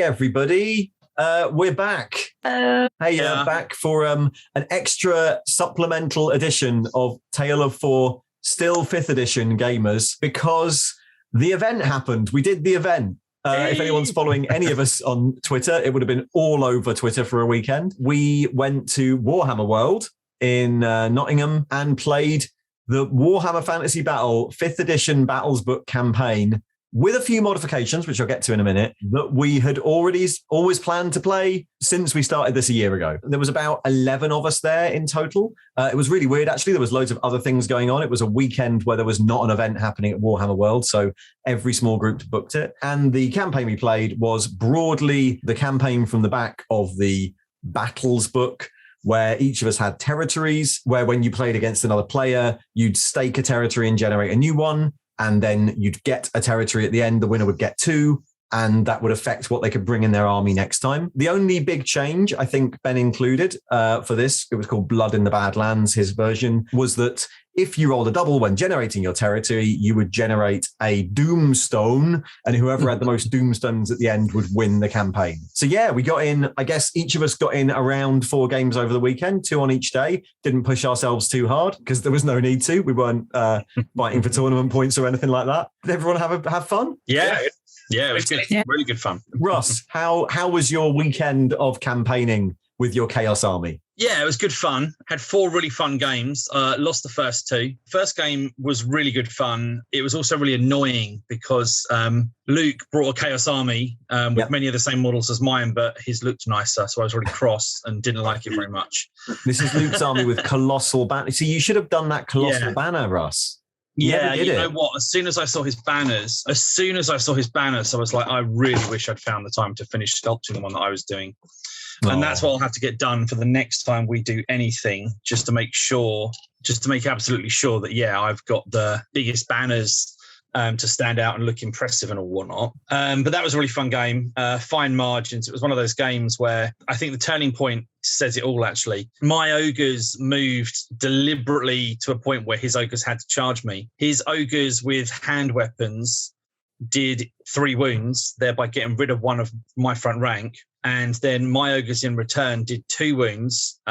everybody. We're back. Back for an extra supplemental edition of Tale of Four, still 5th edition gamers, because the event happened. We did the event. If anyone's following any of us on Twitter, it would have been all over Twitter for a weekend. We went to Warhammer World in Nottingham and played the Warhammer Fantasy Battle 5th edition Battles Book campaign with a few modifications, which I'll get to in a minute, that we had always planned to play since we started this a year ago. There was about 11 of us there in total. It was really weird, actually. There was loads of other things going on. It was a weekend where there was not an event happening at Warhammer World, so every small group booked it. And the campaign we played was broadly the campaign from the back of the Battles book, where each of us had territories, where when you played against another player, you'd stake a territory and generate a new one. And then you'd get a territory at the end. The winner would get 2, and that would affect what they could bring in their army next time. The only big change, I think Ben included for this, it was called Blood in the Badlands, his version, was that if you rolled a double when generating your territory, you would generate a Doomstone, and whoever had the most Doomstones at the end would win the campaign. So yeah, we got in, I guess each of us got in around 4 games over the weekend, 2 on each day. Didn't push ourselves too hard because there was no need to. We weren't fighting for tournament points or anything like that. Did everyone have fun? Yeah, it was good. Yeah. Really good fun. Russ, how was your weekend of campaigning with your Chaos Army? Yeah, it was good fun. Had 4 really fun games. Lost the first 2. First game was really good fun. It was also really annoying because Luke brought a Chaos Army with many of the same models as mine, but his looked nicer, so I was really cross and didn't like it very much. This is Luke's army with colossal banner. See, you should have done that colossal banner, Russ. Yeah, you know what? As soon as I saw his banners, I was like, I really wish I'd found the time to finish sculpting the one that I was doing. And that's what I'll have to get done for the next time we do anything, just to make absolutely sure that, I've got the biggest banners to stand out and look impressive and all whatnot. But that was a really fun game. Fine margins. It was one of those games where I think the turning point says it all, actually. My ogres moved deliberately to a point where his ogres had to charge me. His ogres with hand weapons did 3 wounds, thereby getting rid of one of my front rank. And then my ogres in return did 2 wounds,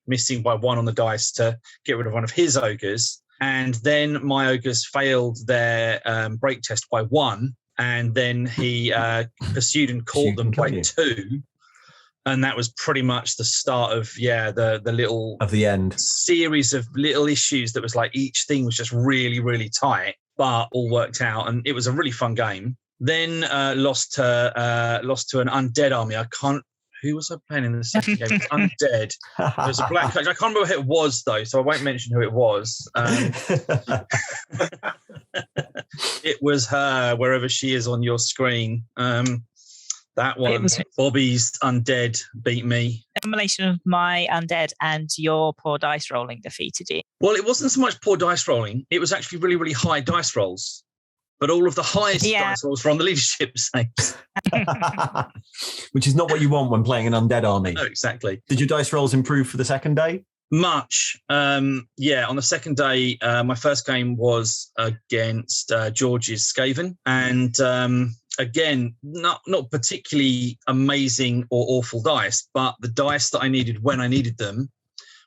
missing by 1 on the dice to get rid of one of his ogres. And then my ogres failed their break test by 1. And then he pursued and caught them by 2. And that was pretty much the start of, the little... of the end. Series of little issues that was like each thing was just really, really tight, but all worked out. And it was a really fun game. Then lost to an undead army. Who was I playing in the second game? Undead. It was a black. I can't remember who it was though, so I won't mention who it was. It was her, wherever she is on your screen. That one, Bobbie's undead beat me. A combination of my undead and your poor dice rolling defeated you. Well, it wasn't so much poor dice rolling. It was actually really, really high dice rolls. But all of the highest dice rolls were on the leadership saves. Which is not what you want when playing an undead army. No, exactly. Did your dice rolls improve for the second day? Much. On the second day, my first game was against George's Skaven. And again, not particularly amazing or awful dice, but the dice that I needed when I needed them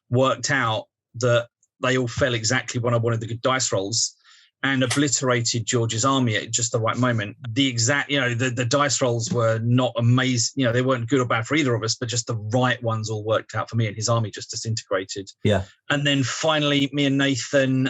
worked out that they all fell exactly when I wanted the good dice rolls, and obliterated George's army at just the right moment. The exact, the dice rolls were not amazing. They weren't good or bad for either of us, but just the right ones all worked out for me, and his army just disintegrated. Yeah. And then finally, me and Nathan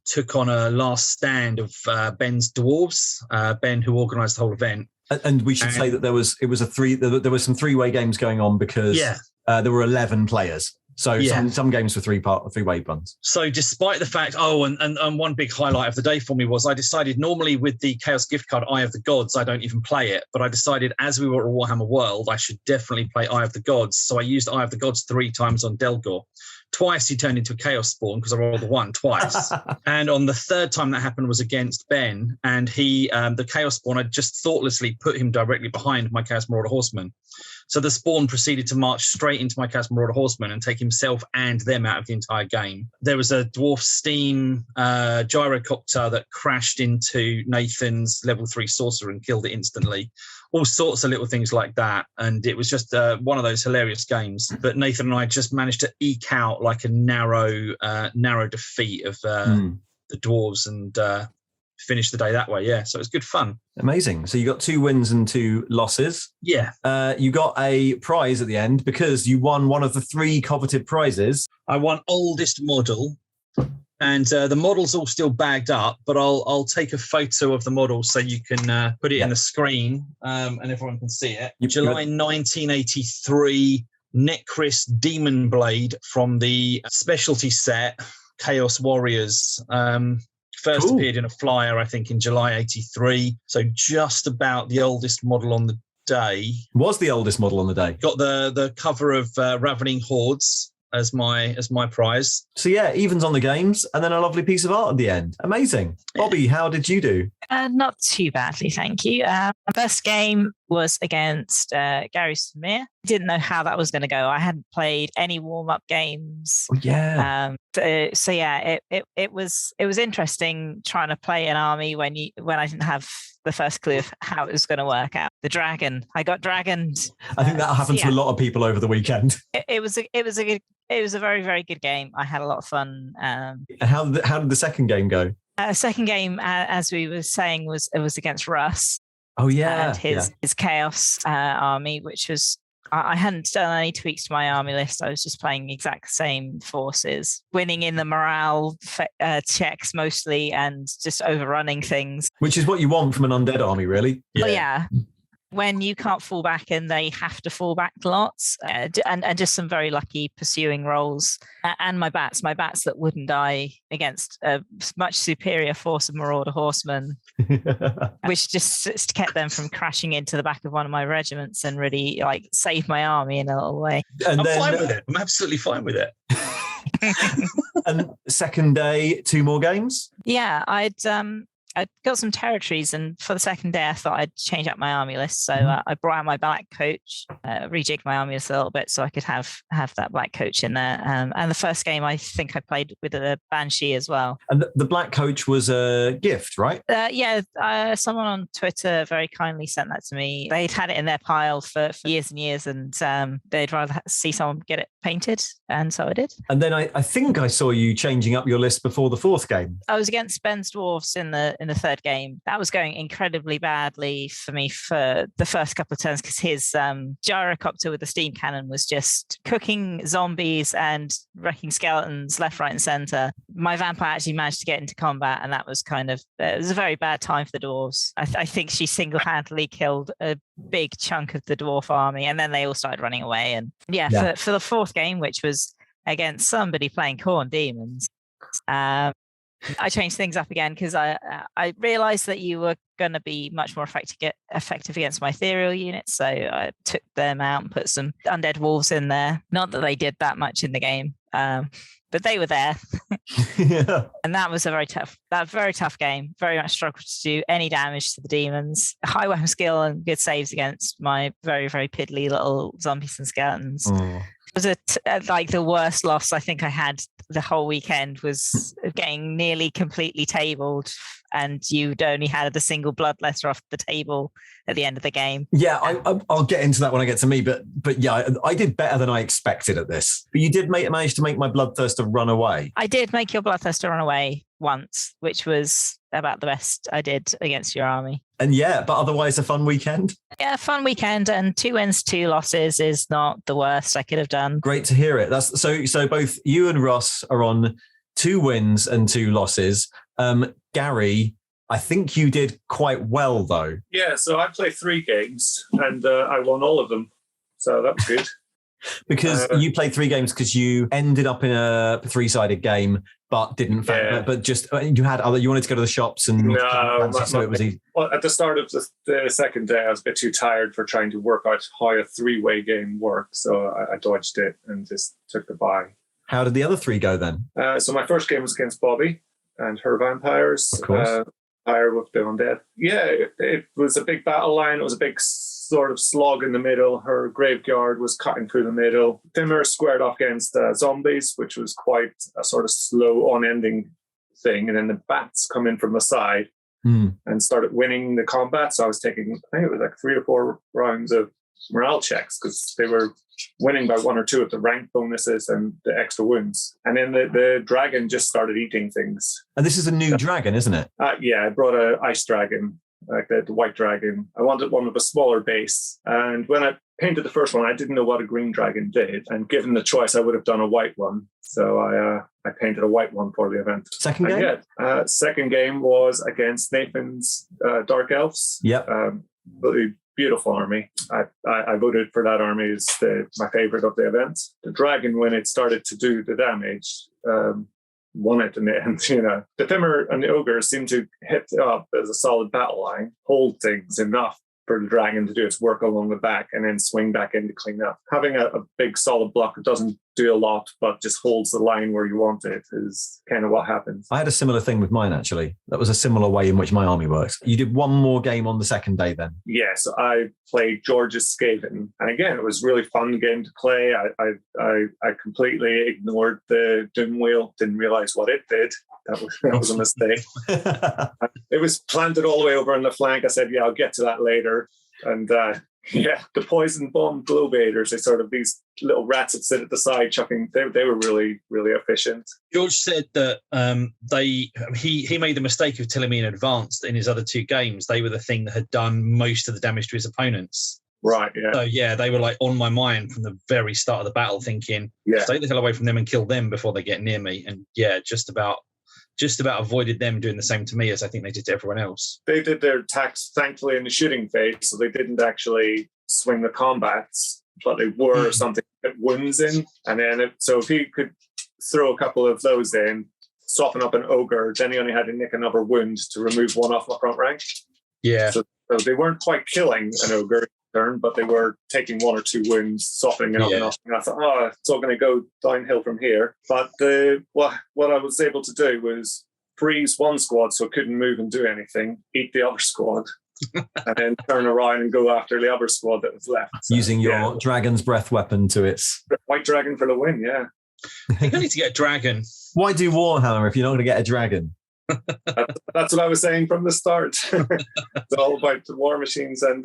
took on a last stand of Ben's dwarves. Ben, who organised the whole event. And we should say that there was some 3-way games going on because there were 11 players. So some games were 3-way ones. So despite the fact, and one big highlight of the day for me was I decided normally with the Chaos gift card, Eye of the Gods, I don't even play it. But I decided as we were at Warhammer World, I should definitely play Eye of the Gods. So I used Eye of the Gods 3 times on Delgor. Twice he turned into a Chaos Spawn because I rolled a 1 twice. And on the third time that happened was against Ben. And he, the Chaos Spawn, I just thoughtlessly put him directly behind my Chaos Marauder Horseman. So the Spawn proceeded to march straight into my Chaos Marauder Horseman and take himself and them out of the entire game. There was a Dwarf Steam gyrocopter that crashed into Nathan's level 3 sorcerer and killed it instantly. all sorts of little things like that. And it was just one of those hilarious games. But Nathan and I just managed to eke out like a narrow defeat of the dwarves and finish the day that way. Yeah, so it was good fun. Amazing. So you got 2 wins and 2 losses. Yeah. You got a prize at the end because you won one of the 3 coveted prizes. I won oldest model, and the model's all still bagged up, but I'll take a photo of the model so you can put it in the screen and everyone can see it. July 1983 Necris Demon Blade from the specialty set Chaos Warriors. First appeared in a flyer, I think, in July 83. So just about the oldest model on the day. Was the oldest model on the day. Got the cover of Ravening Hordes as my prize. So yeah, evens on the games and then a lovely piece of art at the end. Amazing. Bobbie, how did you do? Not too badly, thank you. My first game was against Gary Samir. Didn't know how that was going to go. I hadn't played any warm-up games. Oh, yeah. So yeah, it was interesting trying to play an army when I didn't have the first clue of how it was going to work out. The dragon, I got dragoned. I think that happened to a lot of people over the weekend. It was a very, very good game. I had a lot of fun. How did the second game go? Second game, as we were saying, was against Russ. Oh yeah, and his Chaos army, which was I hadn't done any tweaks to my army list. I was just playing exact same forces, winning in the morale checks mostly, and just overrunning things. Which is what you want from an undead army, really. Yeah. Oh yeah. When you can't fall back and they have to fall back lots, and just some very lucky pursuing rolls, and my bats that wouldn't die against a much superior force of Marauder horsemen, which just kept them from crashing into the back of one of my regiments and really like saved my army in a little way. And I'm fine with it. I'm absolutely fine with it. And second day, 2 more games? Yeah, I got some territories, and for the second day, I thought I'd change up my army list. So I brought out my black coach, rejigged my army list a little bit so I could have that black coach in there. And the first game, I think I played with a Banshee as well. And the black coach was a gift, right? Someone on Twitter very kindly sent that to me. They'd had it in their pile for years and years, and they'd rather see someone get it painted, and so I did. And then I think I saw you changing up your list before the 4th game. I was against Ben's Dwarves in the 3rd game. That was going incredibly badly for me for the first couple of turns because his gyrocopter with the steam cannon was just cooking zombies and wrecking skeletons left, right, and center. My vampire actually managed to get into combat, and that was it was a very bad time for the dwarves. I think she single-handedly killed a big chunk of the dwarf army, and then they all started running away. And for the 4th game, which was against somebody playing Khorne Demons, I changed things up again because I realized that you were going to be much more effective against my ethereal units. So I took them out and put some undead wolves in there. Not that they did that much in the game, but they were there. Yeah. And that was a very tough game. Very much struggled to do any damage to the demons. High weapon skill and good saves against my very, very piddly little zombies and skeletons. Oh. It was like the worst loss I think I had the whole weekend was getting nearly completely tabled, and you'd only had a single bloodletter off the table at the end of the game. Yeah, I'll get into that when I get to me, but yeah, I did better than I expected at this. But you did manage to make my bloodthirster run away. I did make your bloodthirster run away once, which was about the best I did against your army. And yeah, but otherwise a fun weekend. Yeah, fun weekend, and 2 wins, 2 losses is not the worst I could have done. Great to hear it. That's so both you and Russ are on 2 wins and 2 losses. Gary, I think you did quite well though. Yeah, so I played 3 games and I won all of them. So that was good. Because you played 3 games because you ended up in a 3-sided game, but didn't. But just you wanted to go to the shops and so it was easy. Well, at the start of the second day, I was a bit too tired for trying to work out how a 3-way game works, so I dodged it and just took the bye. How did the other 3 go then? So my first game was against Bobbie and her vampires. Of course. Fire with the undead. Yeah, it was a big battle line. It was a big sort of slog in the middle. Her graveyard was cutting through the middle. Dimmer squared off against zombies, which was quite a sort of slow, unending thing. And then the bats come in from the side. and started winning the combat. So I was taking, I think it was like 3 or 4 rounds of morale checks because they were winning by 1 or 2 of the rank bonuses and the extra wounds. And then the dragon just started eating things. And this is a new dragon, isn't it? Yeah, I brought an ice dragon, like the white dragon. I wanted one with a smaller base. And when I painted the first one, I didn't know what a green dragon did. And given the choice, I would have done a white one. So I painted a white one for the event. Second game? Second game was against Nathan's Dark Elves. Yep. Really beautiful army. I voted for that army as my favorite of the event. The dragon, when it started to do the damage, won it in the end. You know, the Fimmer and the Ogre seem to hit up as a solid battle line, hold things enough for the dragon to do its work along the back and then swing back in to clean up. Having a big solid block that doesn't do a lot but just holds the line where you want it is kind of what happens. I had a similar thing with mine, actually. That was a similar way in which my army works. You did one more game on the second day then? Yes, I played George's Skaven. And again, it was a really fun game to play. I completely ignored the Doom Wheel, didn't realize what it did. That was a mistake. It was planted all the way over on the flank. I said, yeah, I'll get to that later. And the poison bomb glowbaters, they sort of these little rats that sit at the side chucking, they were really, really efficient. George said that he made the mistake of telling me in advance that in his other 2 games, they were the thing that had done most of the damage to his opponents. Right, yeah. So, yeah, they were like on my mind from the very start of the battle thinking, stay the hell away from them and kill them before they get near me. And yeah, just about avoided them doing the same to me as I think they did to everyone else. They did their attacks, thankfully, in the shooting phase, so they didn't actually swing the combats, but they were something that wounds in. And then, so if he could throw a couple of those in, soften up an ogre, then he only had to nick another wound to remove one off the front rank. Yeah. So they weren't quite killing an ogre turn, but they were taking 1 or 2 wounds, softening it up enough. And I thought, it's all going to go downhill from here. But what I was able to do was freeze one squad so it couldn't move and do anything, eat the other squad, and then turn around and go after the other squad that was left. So, using your dragon's breath weapon to its... White dragon for the win, yeah. You don't need to get a dragon. Why do Warhammer if you're not going to get a dragon? That's what I was saying from the start. It's all about the war machines and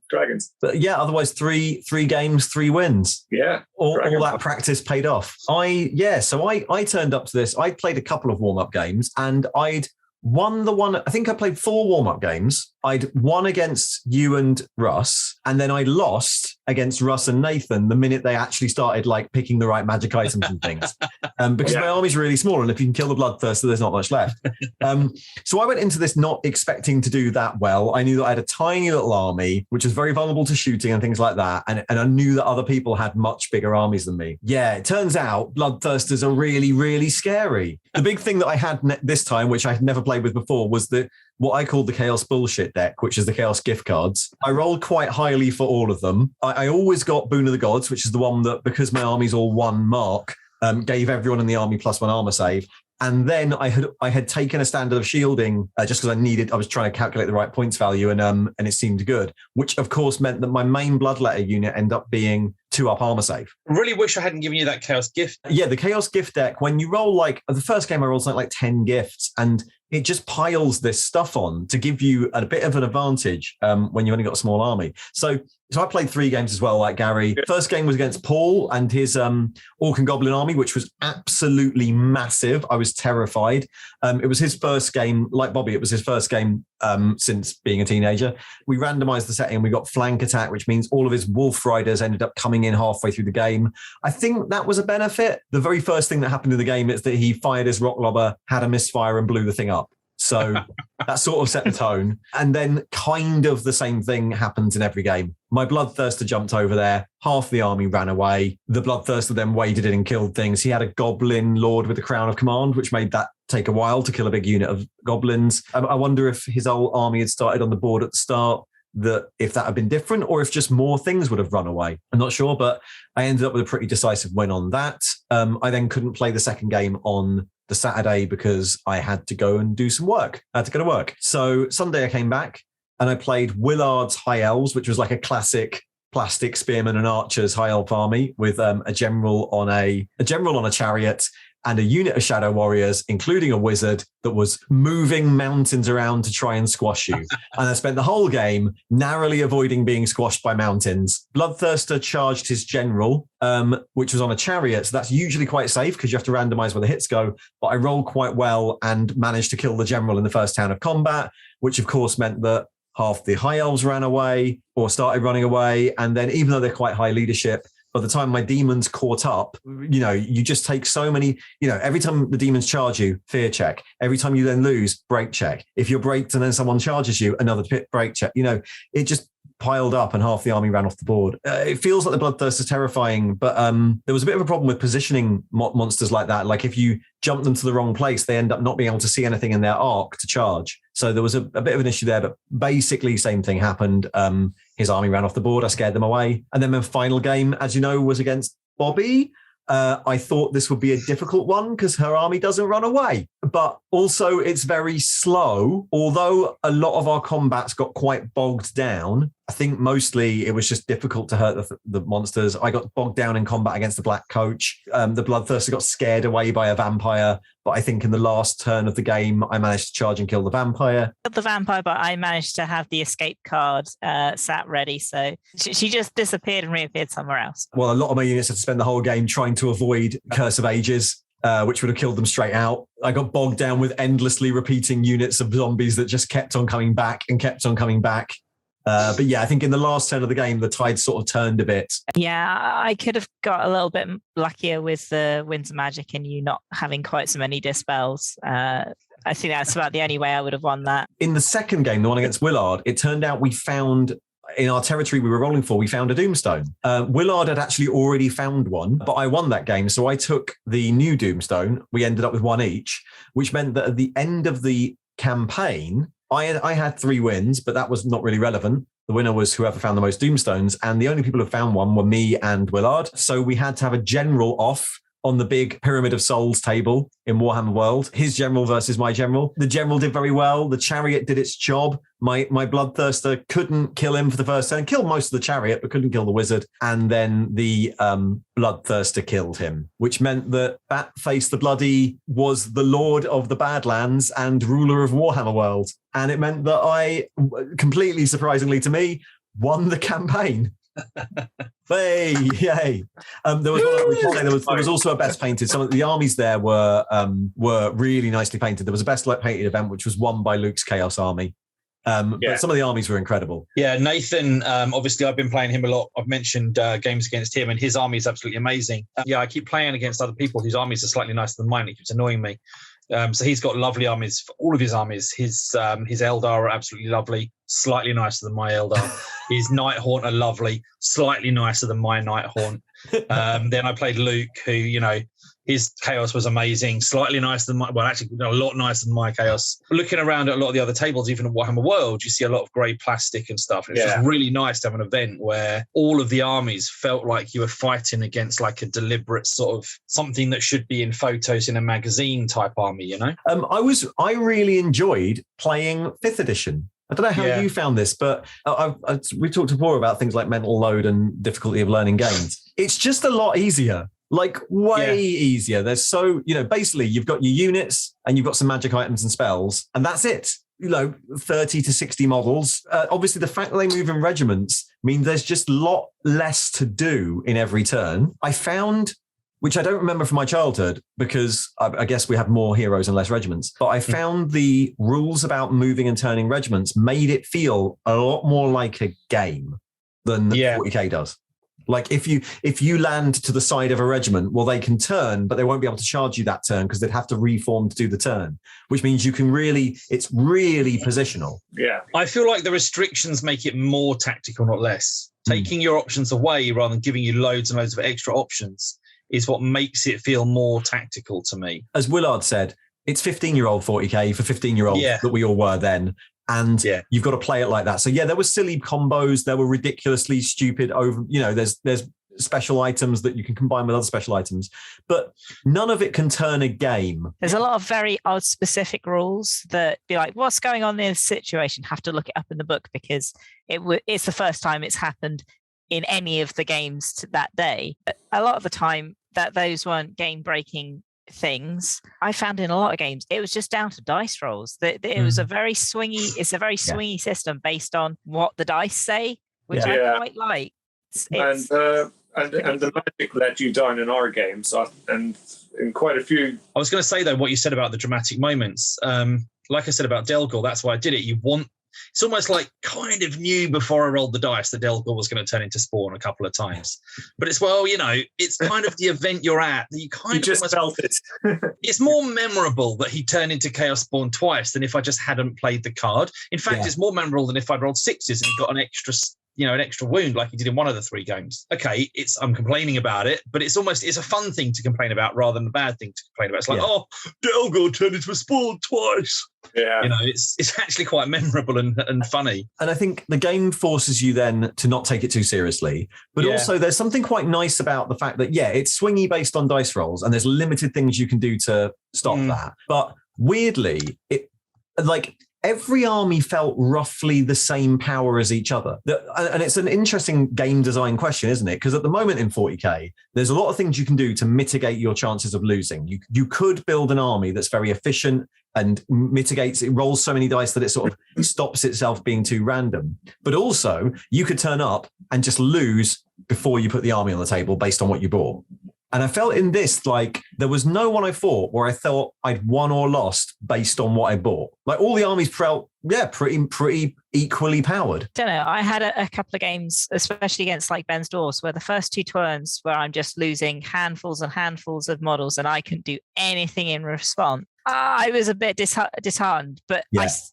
dragons. But yeah, otherwise three games, 3 wins. Yeah, all that practice paid off. So I turned up to this. I played a couple of warm-up games and I'd won the one. I think I played 4 warm-up games. I'd won against you and Russ, and then I lost against Russ and Nathan the minute they actually started like picking the right magic items and things. Because my army's really small, and if you can kill the bloodthirster, there's not much left. So I went into this not expecting to do that well. I knew that I had a tiny little army, which was very vulnerable to shooting and things like that. And I knew that other people had much bigger armies than me. Yeah, it turns out bloodthirsters are really, really scary. The big thing that I had this time, which I had never played with before, was what I called the Chaos Bullshit deck, which is the Chaos gift cards. I rolled quite highly for all of them. I always got Boon of the Gods, which is the one that, because my army's all 1 mark, gave everyone in the army +1 armor save. And then I had taken a standard of shielding just because I was trying to calculate the right points value, and it seemed good, which of course meant that my main Bloodletter unit ended up being 2-up armor save. I really wish I hadn't given you that Chaos gift. Yeah, the Chaos gift deck, when you roll the first game I rolled like 10 gifts, and it just piles this stuff on to give you a bit of an advantage when you've only got a small army. So I played 3 games as well, like Gary. First game was against Paul and his Orc and Goblin army, which was absolutely massive. I was terrified. It was his first game, like Bobbie, it was his first game since being a teenager. We randomized the setting and we got flank attack, which means all of his Wolf Riders ended up coming in halfway through the game. I think that was a benefit. The very first thing that happened in the game is that he fired his rock lobber, had a misfire and blew the thing up. So that sort of set the tone. And then kind of the same thing happens in every game. My Bloodthirster jumped over there. Half the army ran away. The Bloodthirster then waded in and killed things. He had a Goblin Lord with the Crown of Command, which made that take a while to kill a big unit of goblins. I wonder if his whole army had started on the board at the start, that if that had been different or if just more things would have run away. I'm not sure, but I ended up with a pretty decisive win on that. I then couldn't play the second game on the Saturday because I had to go and do some work. I had to go to work. So Sunday I came back and I played Willard's High Elves, which was like a classic plastic spearmen and archers high elf army with a general on a chariot and a unit of Shadow Warriors, including a wizard that was moving mountains around to try and squash you. And I spent the whole game narrowly avoiding being squashed by mountains. Bloodthirster charged his general, which was on a chariot. So that's usually quite safe because you have to randomize where the hits go. But I rolled quite well and managed to kill the general in the first turn of combat, which of course meant that half the high elves ran away or started running away. And then even though they're quite high leadership, by the time my demons caught up, you just take so many, every time the demons charge you, fear check. Every time you then lose, break check. If you're braked and then someone charges you, another break check. It just piled up and half the army ran off the board. It feels like the Bloodthirst is terrifying, but there was a bit of a problem with positioning monsters like that. Like if you jump them to the wrong place, they end up not being able to see anything in their arc to charge. So there was a bit of an issue there, but basically same thing happened. His army ran off the board. I scared them away. And then my final game, as you know, was against Bobbie. I thought this would be a difficult one because her army doesn't run away, but also it's very slow. Although a lot of our combats got quite bogged down, I think mostly it was just difficult to hurt the monsters. I got bogged down in combat against the Black Coach. The Bloodthirster got scared away by a vampire, but I think in the last turn of the game, I managed to charge and kill the vampire. Killed the vampire, but I managed to have the escape card sat ready. So she just disappeared and reappeared somewhere else. Well, a lot of my units had to spend the whole game trying to avoid Curse of Ages, which would have killed them straight out. I got bogged down with endlessly repeating units of zombies that just kept on coming back and kept on coming back. But yeah, I think in the last turn of the game, the tide sort of turned a bit. Yeah, I could have got a little bit luckier with the Winds of Magic and you not having quite so many dispels. I think that's about the only way I would have won that. In the second game, the one against Willard, it turned out we found, in our territory we were rolling for, we found a Doomstone. Willard had actually already found one, but I won that game. So I took the new Doomstone. We ended up with one each, which meant that at the end of the campaign, I had 3 wins, but that was not really relevant. The winner was whoever found the most Doomstones, and the only people who found one were me and Willard. So we had to have a general off on the big Pyramid of Souls table in Warhammer World. His general versus my general. The general did very well. The chariot did its job. My Bloodthirster couldn't kill him for the first turn. Killed most of the chariot, but couldn't kill the wizard. And then the Bloodthirster killed him, which meant that Batface the Bloody was the Lord of the Badlands and ruler of Warhammer World. And it meant that I, completely surprisingly to me, won the campaign. Hey, yay! There was also a best painted. Some of the armies there were really nicely painted. There was a best painted event which was won by Luke's Chaos Army. But some of the armies were incredible. Yeah, Nathan, obviously I've been playing him a lot. I've mentioned games against him and his army is absolutely amazing. I keep playing against other people whose armies are slightly nicer than mine. It keeps annoying me. So he's got lovely armies for all of his armies. His Eldar are absolutely lovely, slightly nicer than my Eldar. His Nighthaunt are lovely, slightly nicer than my Nighthaunt. Then I played Luke, who, his Chaos was amazing, slightly nicer than actually a lot nicer than my Chaos. Looking around at a lot of the other tables, even at Warhammer World, you see a lot of grey plastic and stuff. And it's just really nice to have an event where all of the armies felt like you were fighting against like a deliberate sort of something that should be in photos in a magazine type army, I really enjoyed playing 5th edition. I don't know how you found this, but we talked before about things like mental load and difficulty of learning games. It's just a lot easier. Like way easier. There's basically you've got your units and you've got some magic items and spells, and that's it. 30 to 60 models. Obviously, the fact that they move in regiments means there's just a lot less to do in every turn. I found, which I don't remember from my childhood because I guess we have more heroes and less regiments, but I found the rules about moving and turning regiments made it feel a lot more like a game than 40k does. Like if you land to the side of a regiment, well, they can turn, but they won't be able to charge you that turn because they'd have to reform to do the turn, which means it's really positional. Yeah. I feel like the restrictions make it more tactical, not less. Taking your options away rather than giving you loads and loads of extra options is what makes it feel more tactical to me. As Willard said, it's 15-year-old 40k for 15-year-olds that we all were then. And you've got to play it like that. So there were silly combos. There were ridiculously stupid there's special items that you can combine with other special items, but none of it can turn a game. There's a lot of very odd specific rules that be like, what's going on in this situation? Have to look it up in the book because it's the first time it's happened in any of the games that day. A lot of the time that those weren't game breaking things, I found in a lot of games it was just down to dice rolls. It was a very swingy. It's a very swingy system based on what the dice say, which I quite like. And the magic let you down in our games, and in quite a few. I was going to say though, what you said about the dramatic moments. Like I said about Delgor, that's why I did it. It's almost like kind of knew before I rolled the dice that Delgor was going to turn into Spawn a couple of times. But it's, it's kind of the event you're at that you kind of just felt it. It's more memorable that he turned into Chaos Spawn twice than if I just hadn't played the card. In fact, it's more memorable than if I'd rolled 6s and he got an extra wound like he did in one of the 3 games. Okay, I'm complaining about it, but it's a fun thing to complain about rather than a bad thing to complain about. It's like, Delgor turned into a Spawn twice. Yeah. It's actually quite memorable and funny. And I think the game forces you then to not take it too seriously. But also there's something quite nice about the fact that, it's swingy based on dice rolls and there's limited things you can do to stop that. But weirdly, every army felt roughly the same power as each other. And it's an interesting game design question, isn't it? Because at the moment in 40k, there's a lot of things you can do to mitigate your chances of losing. You could build an army that's very efficient and mitigates, it rolls so many dice that it sort of stops itself being too random. But also, you could turn up and just lose before you put the army on the table based on what you bought. And I felt in this, like, there was no one I fought where I thought I'd won or lost based on what I bought. Like, all the armies felt, pretty equally powered. Don't know. I had a couple of games, especially against like Ben's Dwarves, where the first 2 turns where I'm just losing handfuls and handfuls of models and I couldn't do anything in response. I was a bit disheartened, but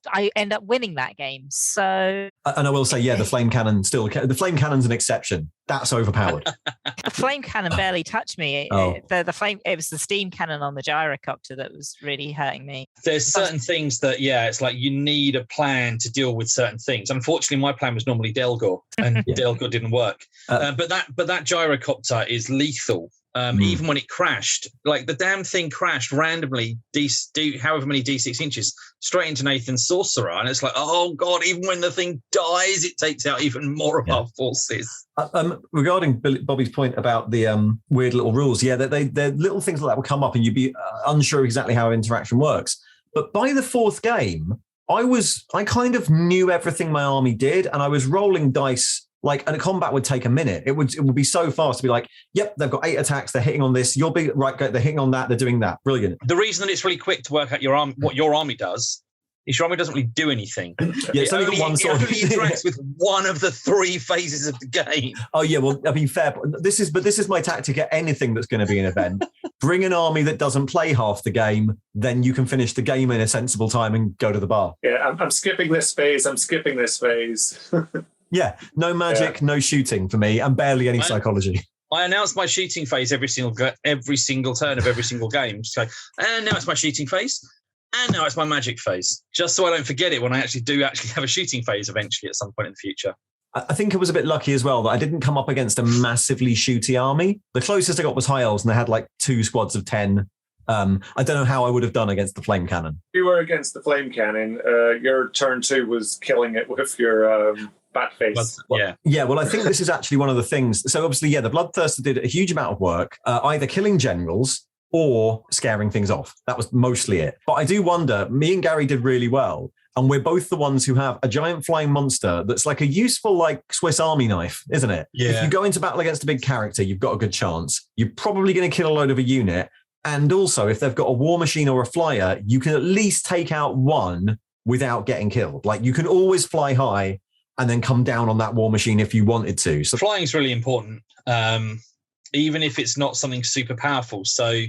I end up winning that game. So, and I will say, the flame cannon the flame cannon's an exception. That's overpowered. The flame cannon barely touched me. It was the steam cannon on the gyrocopter that was really hurting me. There's certain things that, it's like you need a plan to deal with certain things. Unfortunately, my plan was normally Delgor, and Delgor didn't work. But that gyrocopter is lethal. Even when it crashed, like the damn thing crashed randomly, however many D6 inches, straight into Nathan's sorcerer. And it's like, oh God, even when the thing dies, it takes out even more of our forces. Regarding Bobbie's point about the weird little rules, they're little things like that will come up and you'd be unsure exactly how interaction works. But by the 4th game, I kind of knew everything my army did, and I was rolling dice. And a combat would take a minute. It would be so fast to be like, yep, they've got 8 attacks. They're hitting on this. You'll be right. They're hitting on that. They're doing that. Brilliant. The reason that it's really quick to work out what your army does is your army doesn't really do anything. It's only got one sword. It only interacts with one of the 3 phases of the game. Oh yeah, well, I mean, fair. This is my tactic at anything that's going to be an event. Bring an army that doesn't play half the game, then you can finish the game in a sensible time and go to the bar. Yeah, I'm skipping this phase. Yeah, no magic, no shooting for me, and barely any psychology. I announce my shooting phase every single turn of every single game. So, and now it's my shooting phase, and now it's my magic phase. Just so I don't forget it when I actually have a shooting phase eventually at some point in the future. I think it was a bit lucky as well that I didn't come up against a massively shooty army. The closest I got was High Elves, and they had like 2 squads of 10. I don't know how I would have done against the flame cannon. If you were against the flame cannon, your turn 2 was killing it with your bat face. Well, I think this is actually one of the things. So obviously, the Bloodthirster did a huge amount of work, either killing generals or scaring things off. That was mostly it. But I do wonder, me and Gary did really well. And we're both the ones who have a giant flying monster that's like a useful, like, Swiss Army knife, isn't it? Yeah. If you go into battle against a big character, you've got a good chance. You're probably going to kill a load of a unit. And also, if they've got a war machine or a flyer, you can at least take out one without getting killed. Like, you can always fly high and then come down on that war machine if you wanted to. So flying is really important, even if it's not something super powerful. So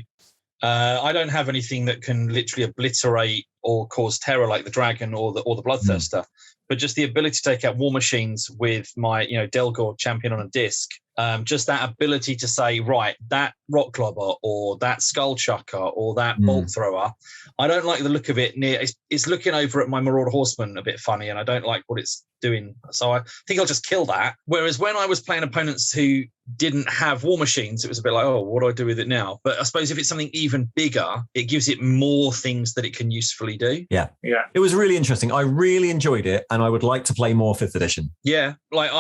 I don't have anything that can literally obliterate or cause terror like the dragon or the Bloodthirster, but just the ability to take out war machines with my Delgor champion on a disc. Just that ability to say, right, that rock clobber or that skull chucker or that bolt thrower, I don't like the look of it near. It's looking over at my Marauder Horseman a bit funny, and I don't like what it's doing. So I think I'll just kill that. Whereas when I was playing opponents who didn't have war machines, it was a bit like, oh, what do I do with it now? But I suppose if it's something even bigger, it gives it more things that it can usefully do. Yeah. It was really interesting. I really enjoyed it, and I would like to play more 5th edition. Yeah, like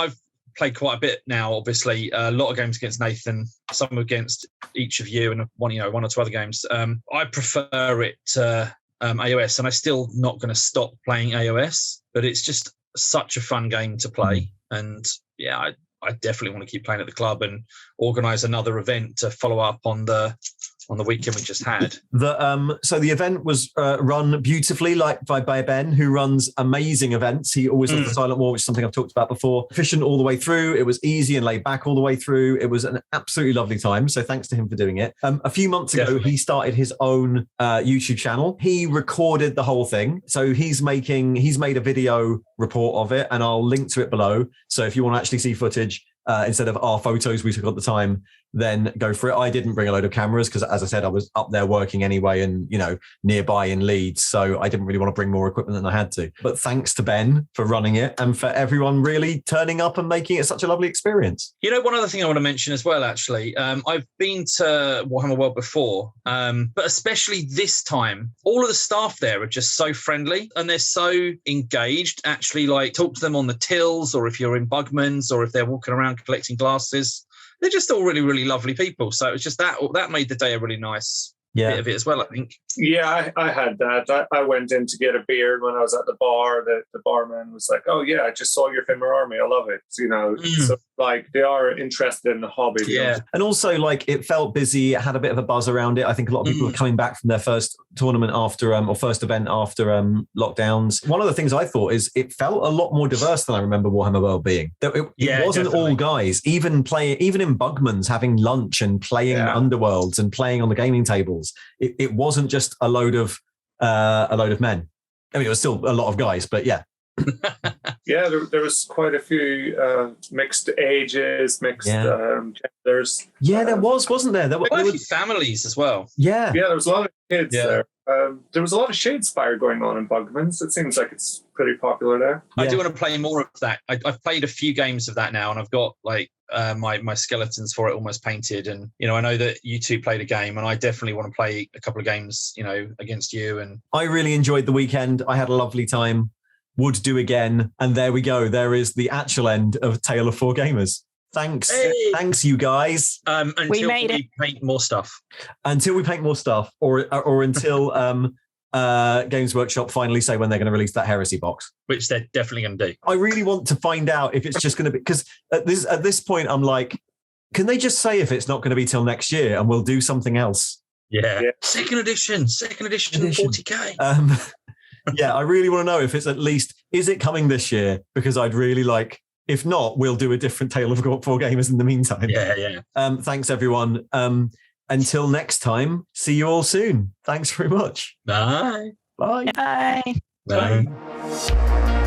played quite a bit now. Obviously, a lot of games against Nathan, some against each of you, and one or two other games. I prefer it to AOS, and I'm still not going to stop playing AOS. But it's just such a fun game to play, and yeah, I definitely want to keep playing at the club and organise another event to follow up on the weekend we just had. So the event was run beautifully, like by Ben, who runs amazing events. He always does the Silent War, which is something I've talked about before. Efficient all the way through. It was easy and laid back all the way through. It was an absolutely lovely time. So thanks to him for doing it. A few months ago, he started his own YouTube channel. He recorded the whole thing. So he's made a video report of it, and I'll link to it below. So if you want to actually see footage, instead of our photos we took at the time, then go for it. I didn't bring a load of cameras because, as I said, I was up there working anyway and, nearby in Leeds. So I didn't really want to bring more equipment than I had to. But thanks to Ben for running it and for everyone really turning up and making it such a lovely experience. One other thing I want to mention as well, actually, I've been to Warhammer World before, but especially this time, all of the staff there are just so friendly and they're so engaged. Actually, talk to them on the tills, or if you're in Bugman's, or if they're walking around collecting glasses. They're just all really, really lovely people. So it was just that made the day a really nice bit of it as well, I think. Yeah, I had that. I went in to get a beer, and when I was at the bar, the barman was like, "Oh yeah, I just saw your Fimmer Army. I love it." So they are interested in the hobby. Yeah, and also it felt busy. It had a bit of a buzz around it. I think a lot of people were coming back from their first tournament after or first event after lockdowns. One of the things I thought is it felt a lot more diverse than I remember Warhammer World being. It wasn't all guys. Even in Bugman's, having lunch and playing Underworlds and playing on the gaming tables. It wasn't just a load of men. I mean, it was still a lot of guys, but yeah. Yeah, there was quite a few mixed ages, mixed genders. Yeah, there wasn't there? There were a few families as well. Yeah. Yeah, there was a lot of kids there. There was a lot of Shadespire going on in Bugman's. It seems like it's pretty popular there. I do want to play more of that. I've played a few games of that now, and I've got my skeletons for it almost painted. And I know that you two played a game, and I definitely want to play a couple of games, against you. And I really enjoyed the weekend. I had a lovely time. Would do again. And there we go. There is the actual end of Tale of Four Gamers. Thanks. Hey. Thanks, you guys. Until we paint more stuff. Until we paint more stuff, or until Games Workshop finally say when they're going to release that Heresy box. Which they're definitely going to do. I really want to find out if it's just going to be... Because at this point, I'm like, can they just say if it's not going to be till next year and we'll do something else? Yeah. Second edition 40K. Yeah, I really want to know if it's at least, is it coming this year? Because I'd really like, if not, we'll do a different Tale of Four Gamers in the meantime. Yeah. Thanks, everyone. Until next time, see you all soon. Thanks very much. Bye. Bye. Bye. Bye.